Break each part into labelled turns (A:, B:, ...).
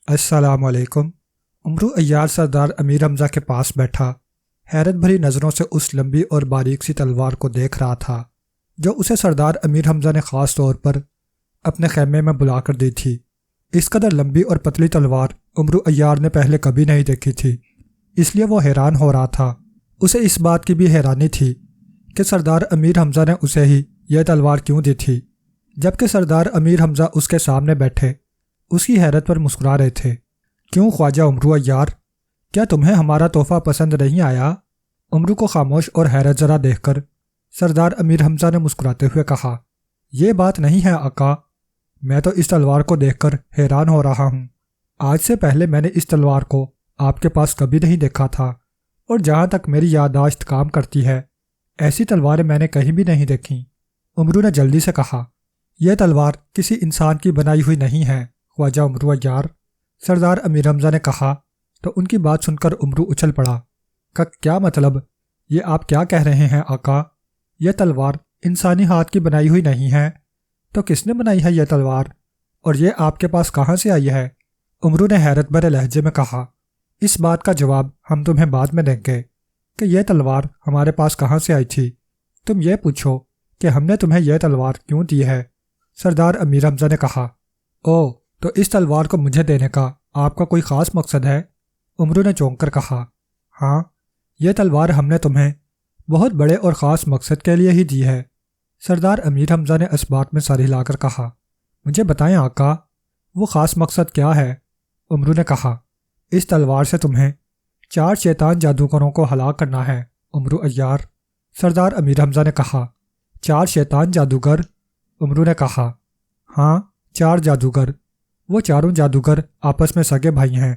A: السلام علیکم۔ عمرو عیار سردار امیر حمزہ کے پاس بیٹھا حیرت بھری نظروں سے اس لمبی اور باریک سی تلوار کو دیکھ رہا تھا جو اسے سردار امیر حمزہ نے خاص طور پر اپنے خیمے میں بلا کر دی تھی۔ اس قدر لمبی اور پتلی تلوار عمرو عیار نے پہلے کبھی نہیں دیکھی تھی، اس لیے وہ حیران ہو رہا تھا۔ اسے اس بات کی بھی حیرانی تھی کہ سردار امیر حمزہ نے اسے ہی یہ تلوار کیوں دی تھی، جبکہ سردار امیر حمزہ اس کے سامنے بیٹھے اس کی حیرت پر مسکرا رہے تھے۔ کیوں خواجہ عمرو عیار، کیا تمہیں ہمارا تحفہ پسند نہیں آیا؟ عمرو کو خاموش اور حیرت زدہ دیکھ کر سردار امیر حمزہ نے مسکراتے ہوئے کہا، یہ بات نہیں ہے آقا، میں تو اس تلوار کو دیکھ کر حیران ہو رہا ہوں۔ آج سے پہلے میں نے اس تلوار کو آپ کے پاس کبھی نہیں دیکھا تھا، اور جہاں تک میری یادداشت کام کرتی ہے ایسی تلواریں میں نے کہیں بھی نہیں دیکھیں۔ عمرو نے جلدی سے کہا، یہ تلوار کسی انسان کی بنائی ہوئی نہیں ہے خواجہ عمرو عیار۔ سردار امیر حمزہ نے کہا تو ان کی بات سن کر عمرو اچھل پڑا۔ کیا مطلب؟ یہ آپ کیا کہہ رہے ہیں آقا؟ یہ تلوار انسانی ہاتھ کی بنائی ہوئی نہیں ہے تو کس نے بنائی ہے یہ تلوار، اور یہ آپ کے پاس کہاں سے آئی ہے؟ عمرو نے حیرت بھرے لہجے میں کہا، اس بات کا جواب ہم تمہیں بعد میں دیں گے کہ یہ تلوار ہمارے پاس کہاں سے آئی تھی، تم یہ پوچھو کہ ہم نے تمہیں یہ تلوار کیوں دی ہے۔ سردار امیر حمزہ نے کہا، او تو اس تلوار کو مجھے دینے کا آپ کا کوئی خاص مقصد ہے؟ عمرو نے چونک کر کہا، ہاں، یہ تلوار ہم نے تمہیں بہت بڑے اور خاص مقصد کے لیے ہی دی ہے۔ سردار امیر حمزہ نے اس بات میں سر ہلا کر کہا، مجھے بتائیں آقا، وہ خاص مقصد کیا ہے؟ عمرو نے کہا، اس تلوار سے تمہیں 4 شیطان جادوگروں کو ہلاک کرنا ہے عمرو عیار۔ سردار امیر حمزہ نے کہا، 4 شیطان جادوگر؟ عمرو نے کہا، ہاں، 4 جادوگر۔ وہ چاروں جادوگر آپس میں سگے بھائی ہیں۔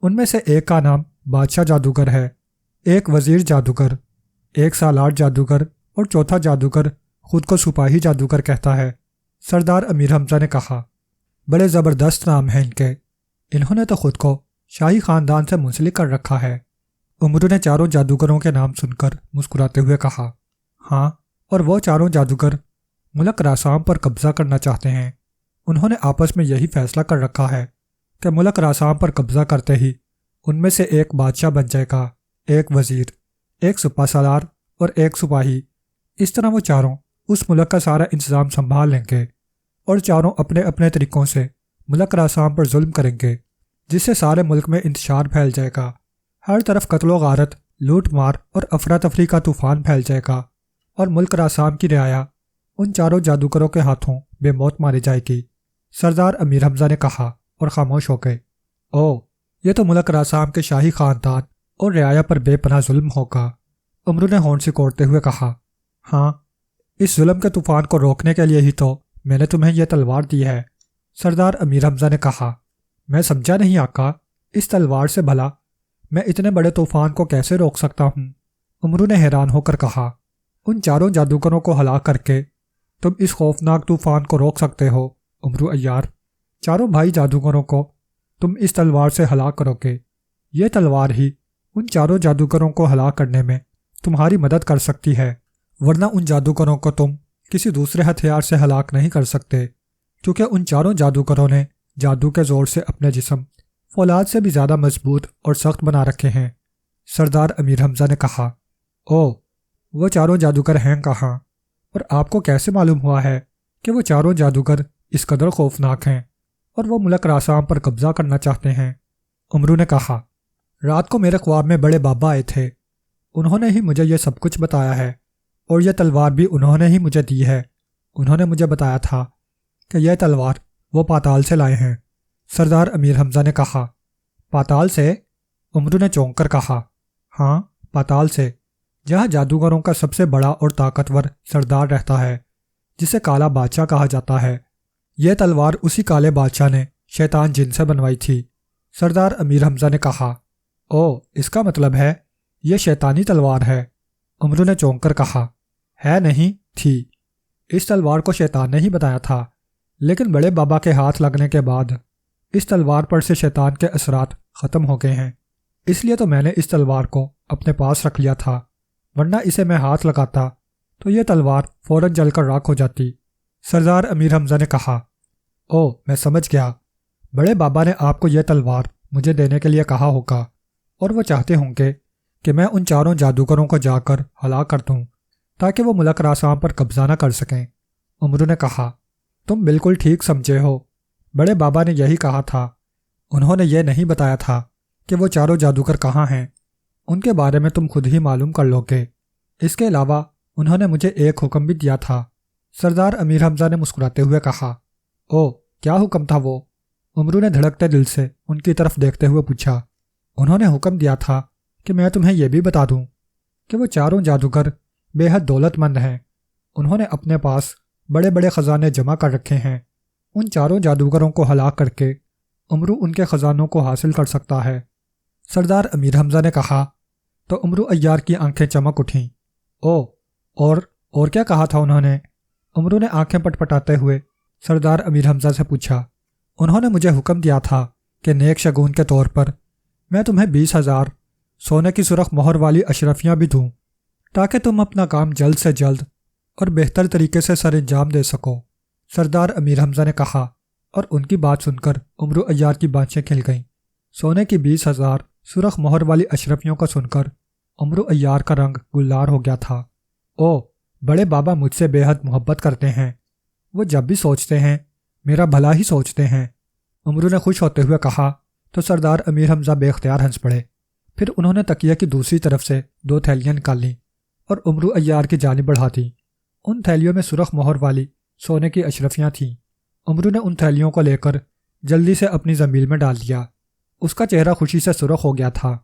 A: ان میں سے ایک کا نام بادشاہ جادوگر ہے، ایک وزیر جادوگر، ایک سالار جادوگر، اور چوتھا جادوگر خود کو سپاہی جادوگر کہتا ہے۔ سردار امیر حمزہ نے کہا، بڑے زبردست نام ہیں ان کے، انہوں نے تو خود کو شاہی خاندان سے منسلک کر رکھا ہے۔ عمرو نے چاروں جادوگروں کے نام سن کر مسکراتے ہوئے کہا، ہاں، اور وہ چاروں جادوگر ملک راسام پر قبضہ کرنا چاہتے ہیں۔ انہوں نے آپس میں یہی فیصلہ کر رکھا ہے کہ ملک راسام پر قبضہ کرتے ہی ان میں سے ایک بادشاہ بن جائے گا، ایک وزیر، ایک سپہ سالار اور ایک سپاہی۔ اس طرح وہ چاروں اس ملک کا سارا انتظام سنبھال لیں گے، اور چاروں اپنے اپنے طریقوں سے ملک راسام پر ظلم کریں گے، جس سے سارے ملک میں انتشار پھیل جائے گا۔ ہر طرف قتل و غارت، لوٹ مار اور افراتفری کا طوفان پھیل جائے گا، اور ملک راسام کی رعایا ان چاروں جادوگروں کے ہاتھوں بے موت ماری جائے گی۔ سردار امیر حمزہ نے کہا اور خاموش ہو گئے، او یہ تو ملک راسام کے شاہی خاندان اور رعایا پر بے پناہ ظلم ہوگا۔ عمرو نے ہونٹ سکوڑتے ہوئے کہا، ہاں، اس ظلم کے طوفان کو روکنے کے لیے ہی تو میں نے تمہیں یہ تلوار دی ہے۔ سردار امیر حمزہ نے کہا، میں سمجھا نہیں آقا، اس تلوار سے بھلا میں اتنے بڑے طوفان کو کیسے روک سکتا ہوں؟ عمرو نے حیران ہو کر کہا، ان چاروں جادوگروں کو ہلاک کر کے تم اس خوفناک طوفان کو روک سکتے ہو عمرو عیار۔ چاروں بھائی جادوگروں کو تم اس تلوار سے ہلاک کرو گے۔ یہ تلوار ہی ان چاروں جادوگروں کو ہلاک کرنے میں تمہاری مدد کر سکتی ہے، ورنہ ان جادوگروں کو تم کسی دوسرے ہتھیار سے ہلاک نہیں کر سکتے، کیونکہ ان چاروں جادوگروں نے جادو کے زور سے اپنے جسم فولاد سے بھی زیادہ مضبوط اور سخت بنا رکھے ہیں۔ سردار امیر حمزہ نے کہا، او وہ چاروں جادوگر ہیں کہاں، اور آپ کو کیسے معلوم ہوا ہے کہ وہ چاروں جادوگر اس قدر خوفناک ہیں اور وہ ملک راسام پر قبضہ کرنا چاہتے ہیں؟ عمرو نے کہا، رات کو میرے خواب میں بڑے بابا آئے تھے، انہوں نے ہی مجھے یہ سب کچھ بتایا ہے، اور یہ تلوار بھی انہوں نے ہی مجھے دی ہے۔ انہوں نے مجھے بتایا تھا کہ یہ تلوار وہ پاتال سے لائے ہیں۔ سردار امیر حمزہ نے کہا، پاتال سے؟ عمرو نے چونک کر کہا، ہاں، پاتال سے، جہاں جادوگروں کا سب سے بڑا اور طاقتور سردار رہتا ہے، جسے کالا بادشاہ کہا جاتا ہے۔ یہ تلوار اسی کالے بادشاہ نے شیطان جن سے بنوائی تھی۔ سردار امیر حمزہ نے کہا، او اس کا مطلب ہے یہ شیطانی تلوار ہے؟ عمرو نے چونک کر کہا، ہے نہیں، تھی۔ اس تلوار کو شیطان نے ہی بنایا تھا، لیکن بڑے بابا کے ہاتھ لگنے کے بعد اس تلوار پر سے شیطان کے اثرات ختم ہو گئے ہیں، اس لیے تو میں نے اس تلوار کو اپنے پاس رکھ لیا تھا، ورنہ اسے میں ہاتھ لگاتا تو یہ تلوار فوراً جل کر راکھ ہو جاتی۔ سردار امیر حمزہ نے کہا، او میں سمجھ گیا، بڑے بابا نے آپ کو یہ تلوار مجھے دینے کے لیے کہا ہوگا اور وہ چاہتے ہوں گے کہ میں ان چاروں جادوگروں کو جا کر ہلاک کر دوں تاکہ وہ ملک راسام پر قبضہ نہ کر سکیں۔ امرو نے کہا، تم بالکل ٹھیک سمجھے ہو، بڑے بابا نے یہی کہا تھا۔ انہوں نے یہ نہیں بتایا تھا کہ وہ چاروں جادوگر کہاں ہیں، ان کے بارے میں تم خود ہی معلوم کر لو گے۔ اس کے علاوہ انہوں نے مجھے ایک حکم بھی دیا تھا۔ سردار امیر حمزہ نے مسکراتے ہوئے کہا، او کیا حکم تھا وہ؟ امرو نے دھڑکتے دل سے ان کی طرف دیکھتے ہوئے پوچھا۔ انہوں نے حکم دیا تھا کہ میں تمہیں یہ بھی بتا دوں کہ وہ چاروں جادوگر بے حد دولت مند ہیں۔ انہوں نے اپنے پاس بڑے بڑے خزانے جمع کر رکھے ہیں۔ ان چاروں جادوگروں کو ہلاک کر کے امرو ان کے خزانوں کو حاصل کر سکتا ہے۔ سردار امیر حمزہ نے کہا تو امرو عیار کی آنکھیں چمک اٹھیں۔ او اور کیا کہا تھا انہوں نے؟ امرو نے آنکھیں پٹپٹاتے ہوئے سردار امیر حمزہ سے پوچھا۔ انہوں نے مجھے حکم دیا تھا کہ نیک شگون کے طور پر میں تمہیں 20,000 سونے کی سرخ مہر والی اشرفیاں بھی دوں تاکہ تم اپنا کام جلد سے جلد اور بہتر طریقے سے سر انجام دے سکو، سردار امیر حمزہ نے کہا، اور ان کی بات سن کر امرو عیار کی بانچیں کھل گئیں۔ سونے کی 20,000 سرخ مہر والی اشرفیوں کو سن کر امرو عیار کا رنگ گلار ہو گیا تھا۔ او بڑے بابا مجھ سے بے حد محبت کرتے ہیں، وہ جب بھی سوچتے ہیں میرا بھلا ہی سوچتے ہیں، امرو نے خوش ہوتے ہوئے کہا تو سردار امیر حمزہ بے اختیار ہنس پڑے۔ پھر انہوں نے تکیے کی دوسری طرف سے 2 تھیلیاں نکال لیں اور امرو عیار کی جانب بڑھا دیں۔ ان تھیلیوں میں سرخ مہر والی سونے کی اشرفیاں تھیں۔ امرو نے ان تھیلیوں کو لے کر جلدی سے اپنی زنبیل میں ڈال دیا۔ اس کا چہرہ خوشی سے سرخ ہو گیا تھا۔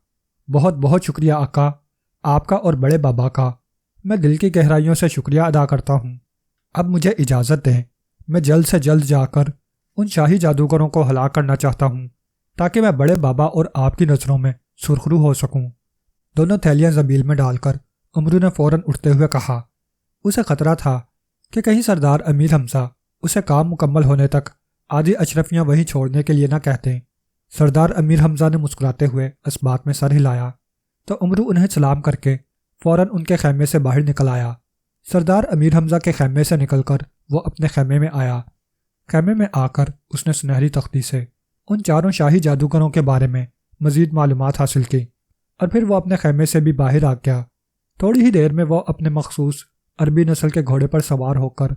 A: بہت بہت شکریہ آقا، آپ کا اور بڑے بابا کا، میں دل کی گہرائیوں سے شکریہ ادا کرتا ہوں۔ اب مجھے اجازت دیں، میں جلد سے جلد جا کر ان شاہی جادوگروں کو ہلاک کرنا چاہتا ہوں تاکہ میں بڑے بابا اور آپ کی نظروں میں سرخرو ہو سکوں۔ دونوں تھیلیاں زنبیل میں ڈال کر امرو نے فوراً اٹھتے ہوئے کہا۔ اسے خطرہ تھا کہ کہیں سردار امیر حمزہ اسے کام مکمل ہونے تک آدھی اشرفیاں وہیں چھوڑنے کے لیے نہ کہتے۔ سردار امیر حمزہ نے مسکراتے ہوئے اس بات میں سر ہلایا تو امرو انہیں سلام کر کے فوراً ان کے خیمے سے باہر نکل آیا۔ سردار امیر حمزہ کے خیمے سے نکل کر وہ اپنے خیمے میں آیا۔ خیمے میں آ کر اس نے سنہری تختی سے ان چاروں شاہی جادوگروں کے بارے میں مزید معلومات حاصل کی اور پھر وہ اپنے خیمے سے بھی باہر آ گیا۔ تھوڑی ہی دیر میں وہ اپنے مخصوص عربی نسل کے گھوڑے پر سوار ہو کر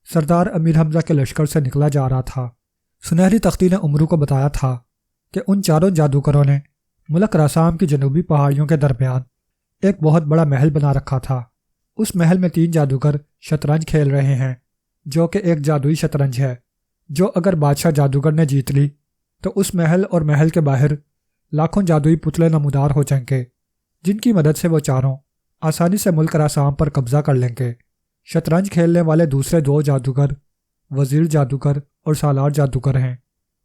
A: سردار امیر حمزہ کے لشکر سے نکلا جا رہا تھا۔ سنہری تختی نے امرو کو بتایا تھا کہ ان چاروں جادوگروں نے ملک راسام کی جنوبی پہاڑیوں کے درمیان ایک بہت بڑا محل بنا رکھا تھا۔ اس محل میں 3 جادوگر شطرنج کھیل رہے ہیں، جو کہ ایک جادوئی شطرنج ہے جو اگر بادشاہ جادوگر نے جیت لی تو اس محل اور محل کے باہر لاکھوں جادوئی پتلے نمودار ہو جائیں گے، جن کی مدد سے وہ چاروں آسانی سے ملک راسام پر قبضہ کر لیں گے۔ شطرنج کھیلنے والے دوسرے 2 جادوگر وزیر جادوگر اور سالار جادوگر ہیں،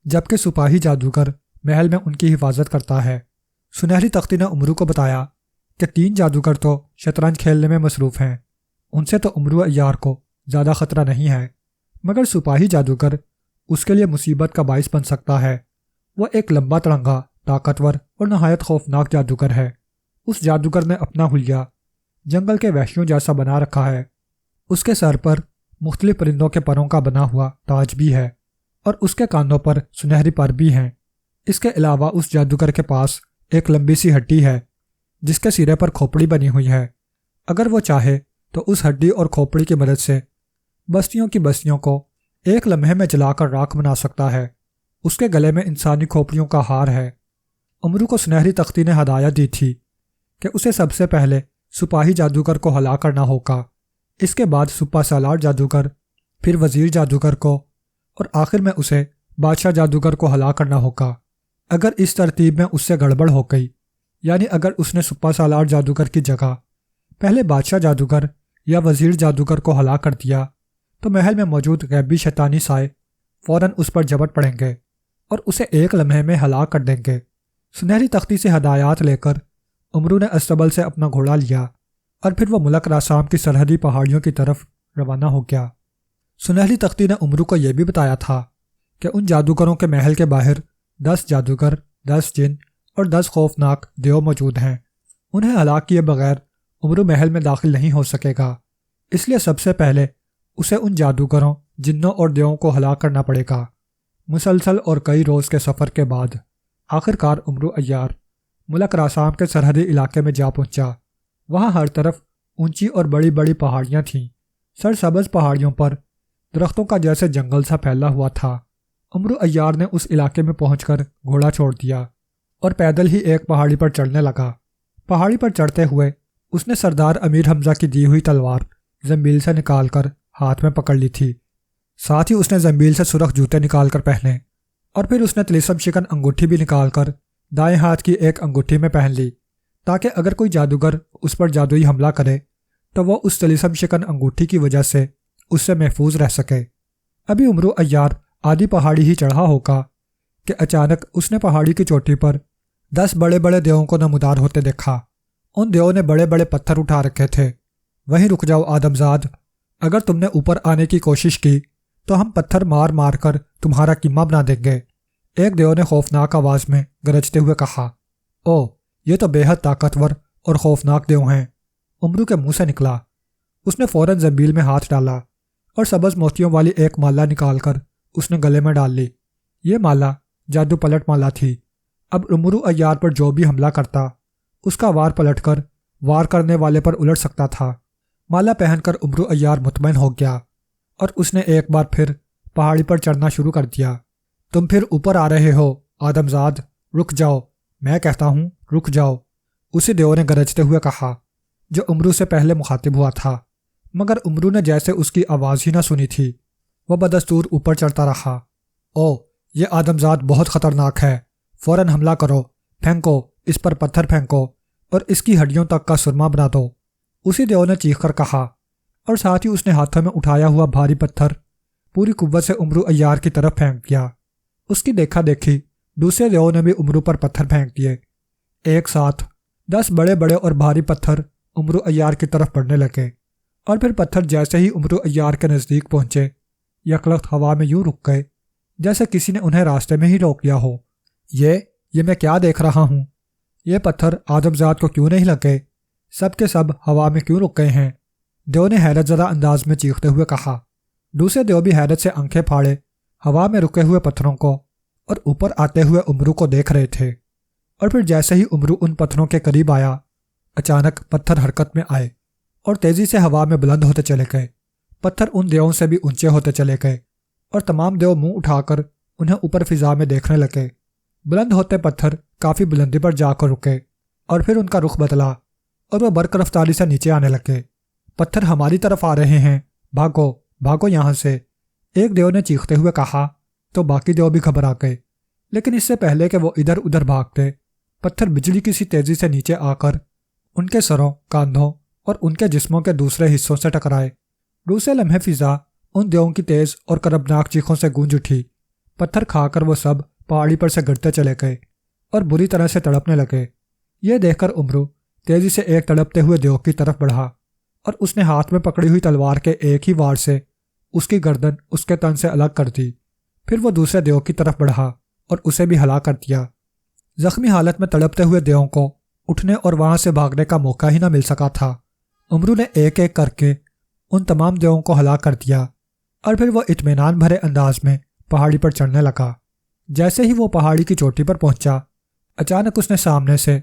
A: جبکہ سپاہی جادوگر محل میں ان کی حفاظت کرتا ہے۔ سنہری تختی نے امرو کو بتایا کہ 3 جادوگر تو شطرنج کھیلنے میں مصروف ہیں، ان سے تو امرو عیار کو زیادہ خطرہ نہیں ہے، مگر سپاہی جادوگر اس کے لیے مصیبت کا باعث بن سکتا ہے۔ وہ ایک لمبا تڑنگا، طاقتور اور نہایت خوفناک جادوگر ہے۔ اس جادوگر نے اپنا حلیہ جنگل کے وحشیوں جیسا بنا رکھا ہے۔ اس کے سر پر مختلف پرندوں کے پروں کا بنا ہوا تاج بھی ہے اور اس کے کانوں پر سنہری پر بھی ہیں۔ اس کے علاوہ اس جادوگر کے پاس ایک لمبی سی ہڈی ہے جس کے سرے پر کھوپڑی بنی ہوئی ہے۔ اگر وہ چاہے تو اس ہڈی اور کھوپڑی کی مدد سے بستیوں کی بستیوں کو ایک لمحے میں جلا کر راکھ بنا سکتا ہے۔ اس کے گلے میں انسانی کھوپڑیوں کا ہار ہے۔ امرو کو سنہری تختی نے ہدایت دی تھی کہ اسے سب سے پہلے سپاہی جادوگر کو ہلاک کرنا ہوگا، اس کے بعد سپہ سالار جادوگر، پھر وزیر جادوگر کو، اور آخر میں اسے بادشاہ جادوگر کو ہلاک کرنا ہوگا۔ اگر اس ترتیب میں اس سے گڑبڑ ہو گئی، یعنی اگر اس نے سپہ سالار جادوگر کی جگہ پہلے بادشاہ جادوگر یا وزیر جادوگر کو ہلاک کر دیا تو محل میں موجود غیبی شیطانی سائے فوراً اس پر جھپٹ پڑیں گے اور اسے ایک لمحے میں ہلاک کر دیں گے۔ سنہری تختی سے ہدایات لے کر امرو نے استبل سے اپنا گھوڑا لیا اور پھر وہ ملک راسام کی سرحدی پہاڑیوں کی طرف روانہ ہو گیا۔ سنہری تختی نے امرو کو یہ بھی بتایا تھا کہ ان جادوگروں کے محل کے باہر 10 جادوگر، 10 جن اور 10 خوفناک دیو موجود ہیں۔ انہیں ہلاک کیے بغیر امرو محل میں داخل نہیں ہو سکے گا، اس لیے سب سے پہلے اسے ان جادوگروں، جنوں اور دیووں کو ہلاک کرنا پڑے گا۔ مسلسل اور کئی روز کے سفر کے بعد آخر کار عمرو عیار ملک راسام کے سرحدی علاقے میں جا پہنچا۔ وہاں ہر طرف اونچی اور بڑی بڑی پہاڑیاں تھیں۔ سرسبز پہاڑیوں پر درختوں کا جیسے جنگل سا پھیلا ہوا تھا۔ عمرو عیار نے اس علاقے میں پہنچ کر گھوڑا چھوڑ دیا اور پیدل ہی ایک پہاڑی پر چڑھنے لگا۔ پہاڑی پر چڑھتے ہوئے اس نے سردار امیر حمزہ کی دی ہوئی تلوار زنبیل سے نکال کر ہاتھ میں پکڑ لی تھی۔ ساتھ ہی اس نے زنبیل سے سرخ جوتے نکال کر پہنے اور پھر اس نے طلسم شکن انگوٹھی بھی نکال کر دائیں ہاتھ کی ایک انگوٹھی میں پہن لی، تاکہ اگر کوئی جادوگر اس پر جادوئی حملہ کرے تو وہ اس طلسم شکن انگوٹھی کی وجہ سے اس سے محفوظ رہ سکے۔ ابھی عمرو عیار آدھی پہاڑی ہی چڑھا ہوگا کہ اچانک اس نے پہاڑی کی چوٹی پر 10 بڑے بڑے دیووں کو نمودار ہوتے دیکھا۔ ان دیووں نے بڑے بڑے پتھر اٹھا رکھے تھے۔ وہیں رک جاؤ آدمزاد، اگر تم نے اوپر آنے کی کوشش کی تو ہم پتھر مار مار کر تمہارا قیمہ بنا دیں گے، ایک دیو نے خوفناک آواز میں گرجتے ہوئے کہا۔ او، یہ تو بے حد طاقتور اور خوفناک دیو ہیں، عمرو کے منہ سے نکلا۔ اس نے فوراً زنبیل میں ہاتھ ڈالا اور سبز موتیوں والی ایک مالا نکال کر اس نے گلے میں ڈال لی۔ یہ مالا جادو پلٹ مالا تھی۔ اب عمرو عیار پر جو بھی حملہ کرتا اس کا وار پلٹ کر وار کرنے والے پر الٹ سکتا تھا۔ مالا پہن کر عمرو عیار مطمئن ہو گیا اور اس نے ایک بار پھر پہاڑی پر چڑھنا شروع کر دیا۔ تم پھر اوپر آ رہے ہو آدمزاد، رک جاؤ، میں کہتا ہوں رک جاؤ، اسی دیو نے گرجتے ہوئے کہا جو عمرو سے پہلے مخاطب ہوا تھا، مگر عمرو نے جیسے اس کی آواز ہی نہ سنی تھی۔ وہ بدستور اوپر چڑھتا رہا۔ او، یہ آدمزاد بہت خطرناک ہے، فوراً حملہ کرو، پھینکو، اس پر پتھر پھینکو اور اس کی ہڈیوں تک کا سرما بنا دو، اسی دیو نے چیخ کر کہا، اور ساتھ ہی اس نے ہاتھوں میں اٹھایا ہوا بھاری پتھر پوری قوت سے عمرو عیار کی طرف پھینک دیا۔ اس کی دیکھا دیکھی دوسرے دیو نے بھی عمرو پر پتھر پھینک دیے۔ ایک ساتھ 10 بڑے بڑے اور بھاری پتھر عمرو عیار کی طرف پڑنے لگے، اور پھر پتھر جیسے ہی عمرو عیار کے نزدیک پہنچے یکلخت ہوا میں یوں رک گئے جیسے کسی نے انہیں راستے میں ہی روک لیا ہو۔ یہ میں کیا دیکھ رہا ہوں؟ یہ پتھر آدمزاد کو کیوں نہیں لگے؟ سب کے سب ہوا میں کیوں رک گئے ہیں؟ دیو نے حیرت زدہ انداز میں چیختے ہوئے کہا۔ دوسرے دیو بھی حیرت سے آنکھیں پھاڑے ہوا میں رکے ہوئے پتھروں کو اور اوپر آتے ہوئے عمرو کو دیکھ رہے تھے۔ اور پھر جیسے ہی عمرو ان پتھروں کے قریب آیا، اچانک پتھر حرکت میں آئے اور تیزی سے ہوا میں بلند ہوتے چلے گئے۔ پتھر ان دیووں سے بھی اونچے ہوتے چلے گئے اور تمام دیو منہ اٹھا کر انہیں اوپر فضا میں دیکھنے لگے۔ بلند ہوتے پتھر کافی بلندی پر جا کر رکے اور پھر ان کا رخ بدلا اور وہ برق رفتاری سے نیچے آنے لگے۔ پتھر ہماری طرف آ رہے ہیں، بھاگو بھاگو یہاں سے، ایک دیو نے چیختے ہوئے کہا تو باقی دیو بھی گھبرا گئے۔ لیکن اس سے پہلے کہ وہ ادھر ادھر بھاگتے، پتھر بجلی کی سی تیزی سے نیچے آ کر ان کے سروں، کاندھوں اور ان کے جسموں کے دوسرے حصوں سے ٹکرائے۔ دوسرے لمحے فضا ان دیووں کی تیز اور کربناک چیخوں سے گونج اٹھی۔ پتھر کھا کر وہ سب پہاڑی پر سے گرتے چلے گئے اور بری طرح سے تڑپنے لگے۔ یہ دیکھ کر عمرو تیزی سے ایک تڑپتے ہوئے دیو کی طرف بڑھا اور اس نے ہاتھ میں پکڑی ہوئی تلوار کے ایک ہی وار سے اس کی گردن اس کے تن سے الگ کر دی۔ پھر وہ دوسرے دیو کی طرف بڑھا اور اسے بھی ہلاک کر دیا۔ زخمی حالت میں تڑپتے ہوئے دیووں کو اٹھنے اور وہاں سے بھاگنے کا موقع ہی نہ مل سکا تھا۔ عمرو نے ایک ایک کر کے ان تمام دیووں کو ہلاک کر دیا اور پھر وہ اطمینان بھرے انداز میں پہاڑی پر چڑھنے لگا۔ جیسے ہی وہ پہاڑی کی چوٹی پر پہنچا، اچانک اس نے سامنے سے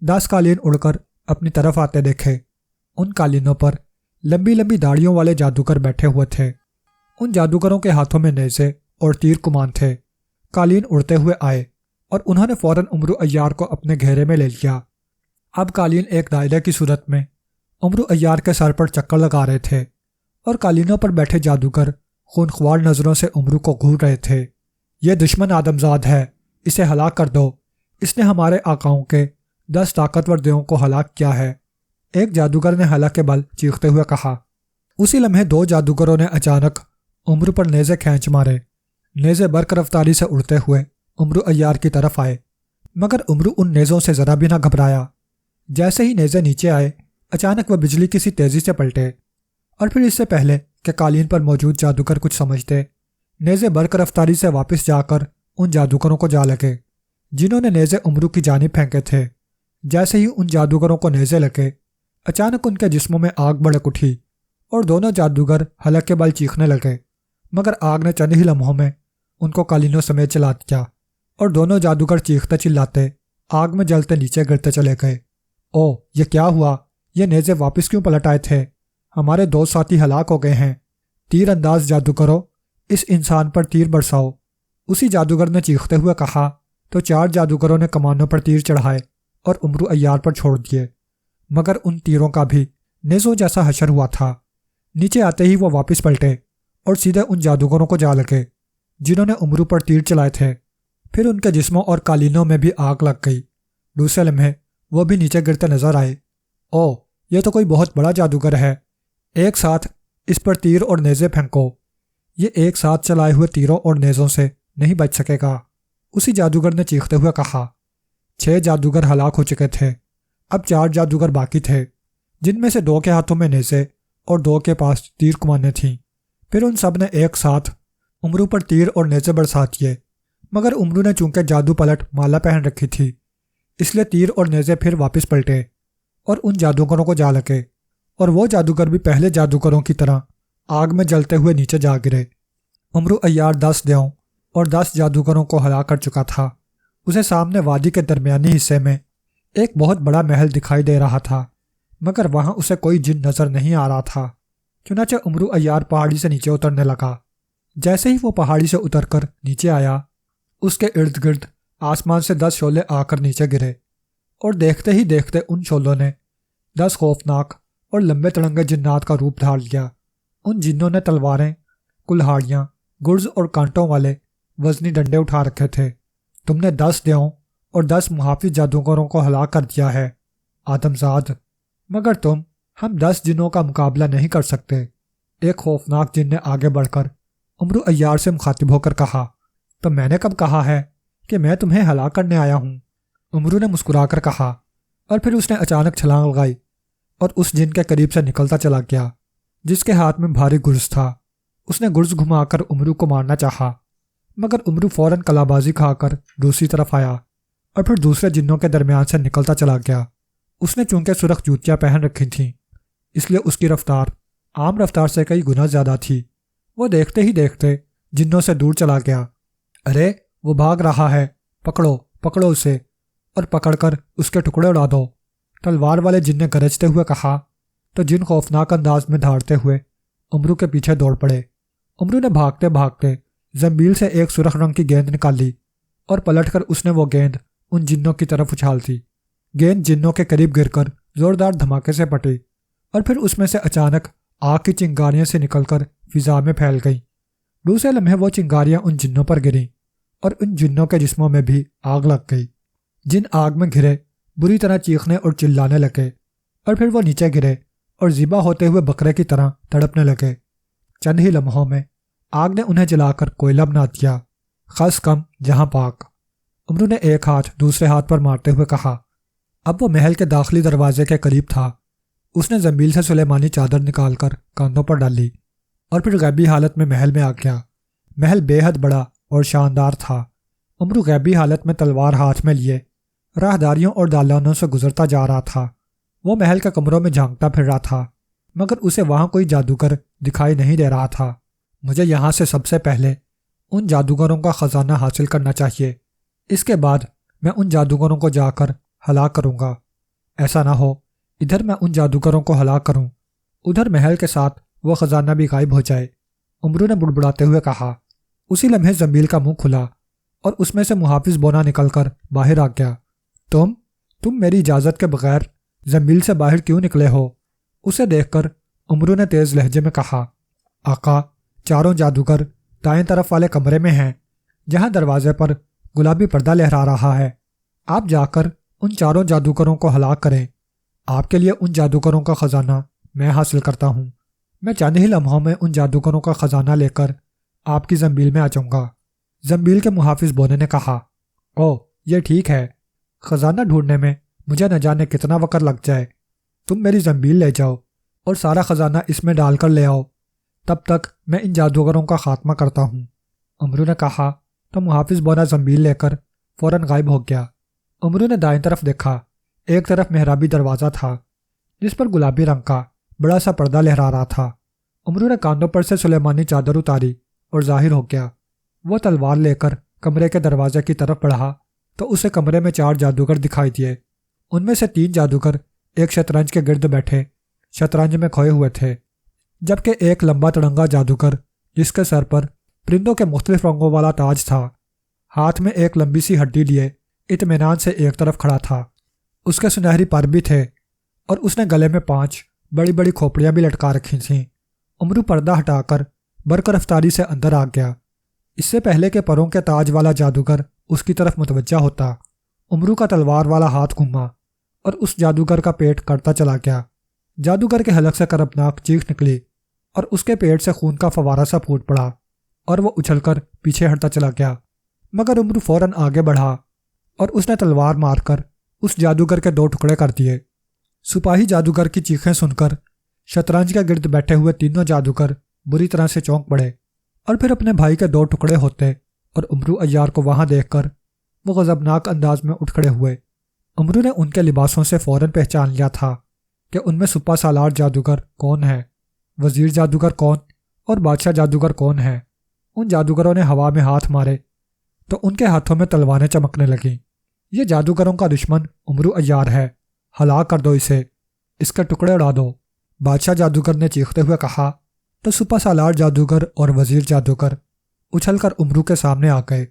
A: 10 قالین اڑ کر اپنی طرف آتے دیکھے۔ ان قالینوں پر لمبی لمبی داڑھیوں والے جادوگر بیٹھے ہوئے تھے۔ ان جادوگروں کے ہاتھوں میں نیزے اور تیر کمان تھے۔ قالین اڑتے ہوئے آئے اور انہوں نے فوراً عمرو عیار کو اپنے گھیرے میں لے لیا۔ اب قالین ایک دائرے کی صورت میں عمرو عیار کے سر پر چکر لگا رہے تھے اور قالینوں پر بیٹھے جادوگر خونخوار نظروں سے عمرو کو گھور رہے تھے۔ یہ دشمن آدمزاد ہے، اسے ہلاک کر دو، اس نے ہمارے آقاؤں کے 10 طاقتور دیووں کو ہلاک کیا ہے، ایک جادوگر نے حلق کے بل چیختے ہوئے کہا۔ اسی لمحے 2 جادوگروں نے اچانک عمرو پر نیزے کھینچ مارے۔ نیزے برق رفتاری سے اڑتے ہوئے عمرو عیار کی طرف آئے، مگر عمرو ان نیزوں سے ذرا بھی نہ گھبرایا۔ جیسے ہی نیزے نیچے آئے، اچانک وہ بجلی کی سی تیزی سے پلٹے اور پھر اس سے پہلے کہ قالین پر موجود جادوگر کچھ سمجھتے، نیزے برق رفتاری سے واپس جا کر ان جادوگروں کو جا لگے جنہوں نے نیزے عمرو کی جانب پھینکے تھے۔ جیسے ہی ان جادوگروں کو نیزے لگے، اچانک ان کے جسموں میں آگ بھڑک اٹھی اور دونوں جادوگر حلق کے بل چیخنے لگے، مگر آگ نے چند ہی لمحوں میں ان کو قالینوں سمیت چلا دیا اور دونوں جادوگر چیختے چلاتے آگ میں جلتے نیچے گرتے چلے گئے۔ او یہ کیا ہوا؟ یہ نیزے واپس کیوں پلٹ آئے تھے؟ ہمارے دو ساتھی ہلاک ہو گئے ہیں۔ تیر انداز جادوگروں، اس انسان پر تیر برساؤ۔ اسی جادوگر نے چیختے ہوئے کہا تو 4 جادوگروں نے کمانوں پر تیر چڑھائے اور عمرو عیار پر چھوڑ دیے، مگر ان تیروں کا بھی نیزوں جیسا حشر ہوا تھا۔ نیچے آتے ہی وہ واپس پلٹے اور سیدھے ان جادوگروں کو جا لگے جنہوں نے عمرو پر تیر چلائے تھے۔ پھر ان کے جسموں اور قالینوں میں بھی آگ لگ گئی۔ دوسرے لمحے وہ بھی نیچے گرتے نظر آئے۔ او یہ تو کوئی بہت بڑا جادوگر ہے، ایک ساتھ اس پر تیر اور نیزے پھینکو، یہ ایک ساتھ چلائے ہوئے تیروں اور نیزوں سے نہیں بچ سکے گا۔ اسی جادوگر نے چیختے ہوئے کہا۔ 6 جادوگر ہلاک ہو چکے تھے، اب 4 جادوگر باقی تھے، جن میں سے 2 کے ہاتھوں میں نیزے اور 2 کے پاس تیر کمانیں تھیں۔ پھر ان سب نے ایک ساتھ عمرو پر تیر اور نیزے برسا دیے، مگر عمرو نے چونکہ جادو پلٹ مالا پہن رکھی تھی، اس لیے تیر اور نیزے پھر واپس پلٹے اور ان جادوگروں کو جا لگے، اور وہ جادوگر بھی پہلے جادوگروں کی طرح آگ میں جلتے ہوئے نیچے جا گرے۔ عمرو عیار 10 دیووں اور 10 جادوگروں کو ہلاک کر چکا تھا۔ اسے سامنے وادی کے درمیانی حصے میں ایک بہت بڑا محل دکھائی دے رہا تھا، مگر وہاں اسے کوئی جن نظر نہیں آ رہا تھا۔ چنانچہ عمرو عیار پہاڑی سے نیچے اترنے لگا۔ جیسے ہی وہ پہاڑی سے اتر کر نیچے آیا، اس کے ارد گرد آسمان سے 10 شعلے آ کر نیچے گرے، اور دیکھتے ہی دیکھتے ان شعلوں نے 10 خوفناک اور لمبے تڑنگے جنات کا روپ دھار لیا۔ ان جنوں نے تلواریں، کلہاڑیاں، گرز اور کانٹوں والے وزنی ڈنڈے اٹھا رکھے تھے۔ تم نے 10 دیووں اور 10 محافظ جادوگروں کو ہلاک کر دیا ہے آدم زاد، مگر تم ہم 10 جنوں کا مقابلہ نہیں کر سکتے۔ ایک خوفناک جن نے آگے بڑھ کر عمرو عیار سے مخاطب ہو کر کہا، تو میں نے کب کہا ہے کہ میں تمہیں ہلاک کرنے آیا ہوں؟ عمرو نے مسکرا کر کہا، اور پھر اس نے اچانک چھلانگ لگائی اور اس جن کے قریب سے نکلتا چلا گیا جس کے ہاتھ میں بھاری گرز تھا۔ اس نے گرز گھما کر عمرو کو مارنا چاہا، مگر عمرو فوراً کلابازی کھا کر دوسری طرف آیا اور پھر دوسرے جنوں کے درمیان سے نکلتا چلا گیا۔ اس نے چونکہ سرخ جوتیاں پہن رکھی تھیں، اس لیے اس کی رفتار عام رفتار سے کئی گنا زیادہ تھی۔ وہ دیکھتے ہی دیکھتے جنوں سے دور چلا گیا۔ ارے وہ بھاگ رہا ہے، پکڑو پکڑو اسے، اور پکڑ کر اس کے ٹکڑے اڑا دو، تلوار والے جن نے گرجتے ہوئے کہا۔ تو جن خوفناک انداز میں دھاڑتے ہوئے عمرو کے پیچھے دوڑ پڑے۔ عمرو نے بھاگتے بھاگتے زنبیل سے ایک سرخ رنگ کی گیند نکالی اور پلٹ کر اس نے وہ گیند ان جنوں کی طرف اچھال دی۔ گیند جنوں کے قریب گر کر زوردار دھماکے سے پٹی، اور پھر اس میں سے اچانک آگ کی چنگاریاں سے نکل کر فضا میں پھیل گئیں۔ دوسرے لمحے وہ چنگاریاں ان جنوں پر گریں اور ان جنوں کے جسموں میں بھی آگ لگ گئی۔ جن آگ میں گھرے بری طرح چیخنے اور چلانے لگے، اور پھر وہ نیچے گرے اور ذبح ہوتے ہوئے بکرے کی طرح تڑپنے لگے۔ چند ہی لمحوں میں آگ نے انہیں جلا کر کوئلہ بنا دیا۔ خس کم جہاں پاک، عمرو نے ایک ہاتھ دوسرے ہاتھ پر مارتے ہوئے کہا۔ اب وہ محل کے داخلی دروازے کے قریب تھا۔ اس نے زنبیل سے سلیمانی چادر نکال کر کاندھوں پر ڈالی اور پھر غیبی حالت میں محل میں آ گیا۔ محل بے حد بڑا اور شاندار تھا۔ عمرو غیبی حالت میں تلوار ہاتھ میں لیے راہداریوں اور دالانوں سے گزرتا جا رہا تھا۔ وہ محل کے کمروں میں جھانکتا پھر رہا تھا، مگر اسے وہاں کوئی جادوگر دکھائی نہیں دے رہا تھا۔ مجھے یہاں سے سب سے پہلے ان جادوگروں کا خزانہ حاصل کرنا چاہیے، اس کے بعد میں ان جادوگروں کو جا کر ہلاک کروں گا۔ ایسا نہ ہو ادھر میں ان جادوگروں کو ہلاک کروں، ادھر محل کے ساتھ وہ خزانہ بھی غائب ہو جائے، عمرو نے بڑبڑاتے ہوئے کہا۔ اسی لمحے زنبیل کا منہ کھلا اور اس میں سے محافظ بونا نکل کر باہر آ گیا۔ تم میری اجازت کے بغیر زنبیل سے باہر کیوں نکلے ہو؟ اسے دیکھ کر عمرو نے تیز لہجے میں کہا، آقا، چاروں جادوگر دائیں طرف والے کمرے میں ہیں، جہاں دروازے پر گلابی پردہ لہرا رہا ہے۔ آپ جا کر ان چاروں جادوگروں کو ہلاک کریں۔ آپ کے لیے ان جادوگروں کا خزانہ میں حاصل کرتا ہوں۔ میں چند ہی لمحوں میں ان جادوگروں کا خزانہ لے کر آپ کی زنبیل میں آ جاؤں گا۔ زنبیل کے محافظ بونے نے کہا، او یہ ٹھیک ہے، خزانہ ڈھونڈنے میں مجھے نہ جانے کتنا وقت لگ جائے، تم میری زنبیل لے جاؤ اور سارا خزانہ اس میں ڈال کر لے آؤ، تب تک میں ان جادوگروں کا خاتمہ کرتا ہوں۔ عمرو نے کہا تو محافظ بونا زنبیل لے کر فوراً غائب ہو گیا۔ عمرو نے دائیں طرف دیکھا، ایک طرف محرابی دروازہ تھا جس پر گلابی رنگ کا بڑا سا پردہ لہرا رہا تھا۔ عمرو نے کاندھوں پر سے سلیمانی چادر اتاری اور ظاہر ہو گیا۔ وہ تلوار لے کر کمرے کے دروازے کی طرف بڑھا تو اسے کمرے میں 4 جادوگر دکھائی دیے۔ ان میں سے 3 جادوگر ایک شطرنج کے گرد بیٹھے شطرنج میں کھوئے ہوئے تھے، جبکہ ایک لمبا تڑنگا جادوگر جس کے سر پر پرندوں کے مختلف رنگوں والا تاج تھا، ہاتھ میں ایک لمبی سی ہڈی لیے اطمینان سے ایک طرف کھڑا تھا۔ اس کے سنہری پر بھی تھے اور اس نے گلے میں 5 بڑی بڑی کھوپڑیاں بھی لٹکا رکھی تھیں۔ امرو پردہ ہٹا کر برق رفتاری سے اندر آ گیا۔ اس سے پہلے کہ پروں کے تاج والا جادوگر اس کی طرف متوجہ ہوتا، امرو کا تلوار والا ہاتھ گھوما اور اس جادوگر کا پیٹ کاٹتا چلا گیا۔ جادوگر کے حلق سے کربناک چیخ نکلی اور اس کے پیٹ سے خون کا فوارہ سا پھوٹ پڑا اور وہ اچھل کر پیچھے ہٹتا چلا گیا، مگر امرو فوراً آگے بڑھا اور اس نے تلوار مار کر اس جادوگر کے 2 ٹکڑے کر دیے۔ سپاہی جادوگر کی چیخیں سن کر شطرنج کے گرد بیٹھے ہوئے تینوں جادوگر بری طرح سے چونک پڑے اور پھر اپنے بھائی کے 2 ٹکڑے ہوتے اور امرو عیار کو وہاں دیکھ کر وہ غضبناک انداز میں اٹھ کھڑے ہوئے۔ امرو نے ان کے لباسوں سے فوراً پہچان لیا تھا کہ ان میں سپہ سالار جادوگر کون ہے، وزیر جادوگر کون اور بادشاہ جادوگر کون ہے۔ ان جادوگروں نے ہوا میں ہاتھ مارے تو ان کے ہاتھوں میں تلواریں چمکنے لگیں۔ یہ جادوگروں کا دشمن امرو عیار ہے، ہلاک کر دو اسے، اس کے ٹکڑے اڑا دو۔ بادشاہ جادوگر نے چیختے ہوئے کہا تو سپہ سالار جادوگر اور وزیر جادوگر اچھل کر امرو کے سامنے آ گئے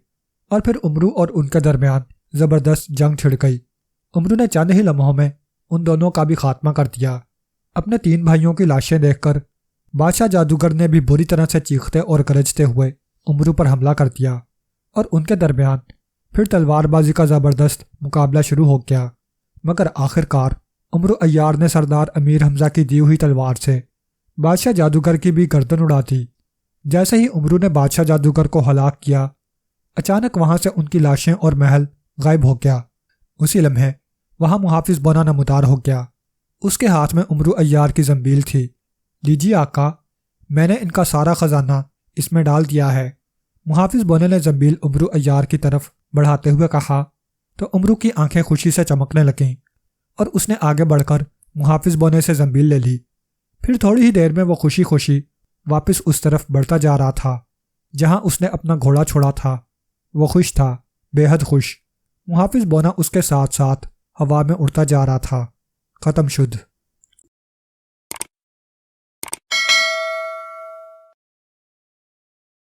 A: اور پھر امرو اور ان کے درمیان زبردست جنگ چھڑ گئی۔ امرو نے چند ہی لمحوں میں ان دونوں کا بھی خاتمہ کر دیا۔ اپنے 3 بھائیوں کی لاشیں دیکھ کر بادشاہ جادوگر نے بھی بری طرح سے چیختے اور گرجتے ہوئے امرو پر حملہ کر دیا اور ان کے درمیان پھر تلوار بازی کا زبردست مقابلہ شروع ہو گیا، مگر آخر کار امرو عیار نے سردار امیر حمزہ کی دی ہوئی تلوار سے بادشاہ جادوگر کی بھی گردن اڑا دی۔ جیسے ہی امرو نے بادشاہ جادوگر کو ہلاک کیا، اچانک وہاں سے ان کی لاشیں اور محل غائب ہو گیا۔ اسی لمحے وہاں محافظ بونا نمودار ہو گیا۔ اس کے ہاتھ میں امرو عیار کی زنبیل تھی۔ لیجیے آقا، میں نے ان کا سارا خزانہ اس میں ڈال دیا ہے۔ محافظ بونے نے زنبیل امرو عیار کی طرف بڑھاتے ہوئے کہا تو امرو کی آنکھیں خوشی سے چمکنے لگیں اور اس نے آگے بڑھ کر محافظ بونے سے زنبیل لے لی۔ پھر تھوڑی ہی دیر میں وہ خوشی خوشی واپس اس طرف بڑھتا جا رہا تھا جہاں اس نے اپنا گھوڑا چھوڑا تھا۔ وہ خوش تھا، بے حد خوش۔ محافظ بونا اس کے ساتھ ساتھ ہوا میں اڑتا جا رہا تھا۔ ختم شد۔